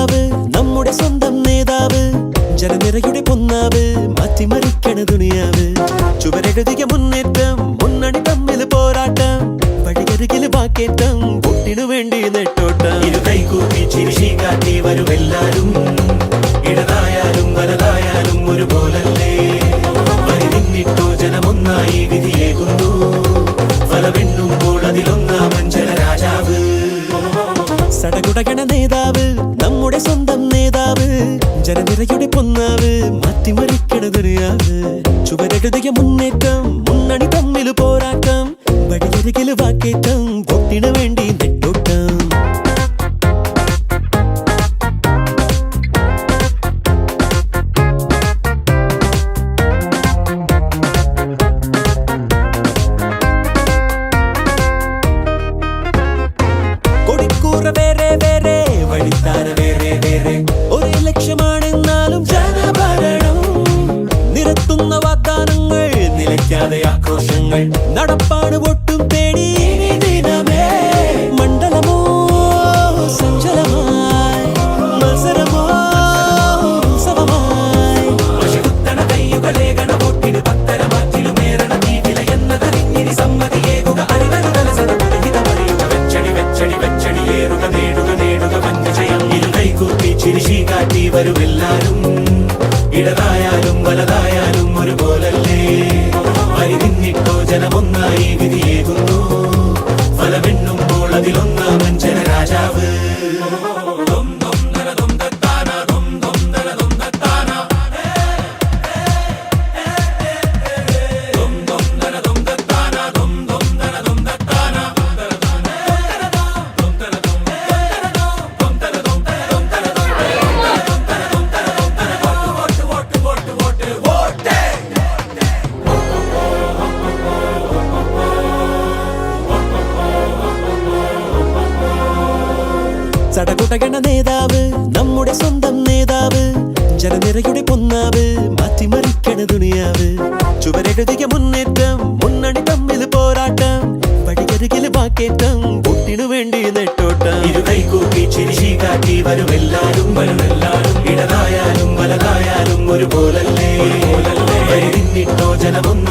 നേതാവ് നമ്മുടെ സ്വന്തം നേതാവ് ജനനിരയുടെ പൊന്നാവ് മാറ്റിമറിക്കണ ദുനിയാവ് ചുവരെഴുതിയ മുന്നേറ്റം മുന്നണി തമ്മിൽ പോരാട്ടം വഴിയരികില് വാക്കേറ്റം വോട്ടിനു വേണ്ടി നെട്ടോട്ടം ഇരുകൈകൂപ്പി ചിരിശി കാട്ടി വരുമെല്ലാരും ഇടതായാലും വലതായാലും ഒരുപോലല്ലേ വരി നിന്നിട്ടോ ജനമൊന്നായി വിധിയേകുന്നു ഫലമെണ്ണുമ്പോൾ അതിലൊന്നാമൻ ജനരാജാവ് സടകുടകണ നേതാവ് നമ്മുടെ സ്വന്തം നേതാവ് ജനനിരയുടെ പൊന്നാവ് മാറ്റിമറിക്കണ ദുനിയാവ് ചുവരെഴുതിയ മുന്നേറ്റം മുന്നണി തമ്മിൽ പോരാട്ടം വഴിയരികില് വാക്കേറ്റം വോട്ടിനു വേണ്ടി നെട്ടോട്ടം കൊടിക്കൂറ വേറെ വേറെ വഴിത്താര വേറെ വേറെ ഒരേ ലക്ഷ്യമാണെന്നാലും ജനഭരണം നിരത്തുന്ന വാഗ്ദാനങ്ങൾ നിലയ്ക്കാതെ ആക്രോശങ്ങൾ നടപ്പാണ് വോട്ടും തേടി ദിനമേ മണ്ഡലമോ സഞ്ചലമായി മത്സരമോ ഉത്സവമായി കയ്യുകളേകണ വോട്ടിന് പത്തരമാറ്റിലുമേറണ തീവില എന്നതറിഞ്ഞിരി സമ്മതിയേകുക വെച്ചടിയേറുക നേടുക നേടുക വൻവിജയം ഇരുകൈകൂപ്പി ചിരിശി കാട്ടി വരുമെല്ലാരും ഇടതായാലും വലതായാലും ഒരുപോലല്ലേ വരി നിന്നിട്ടോ ജനമൊന്നായി വിധിയേകുന്നു ഫലമെണ്ണുമ്പോൾ അതിലൊന്നാമൻ ജനരാജാവ് സടകുടകണ നേതാവ് നമ്മുടെ സ്വന്തം നേതാവ് ജനനിരയുടെ പൊന്നാവ് മാറ്റിമറിക്കണ ദുനിയാവ് ചുവരെഴുതിയ മുന്നേറ്റം മുന്നണി തമ്മിൽ പോരാട്ടം വഴിയരികില് വാക്കേറ്റം വോട്ടിനു വേണ്ടി നെട്ടോട്ടം ഇരുകൈകൂപ്പി ചിരിശി കാട്ടി വരുമെല്ലാരും ഇടതായാലും വലതായാലും ഒരുപോലല്ലേ വരി നിന്നിട്ടോ ജനമൊന്നായി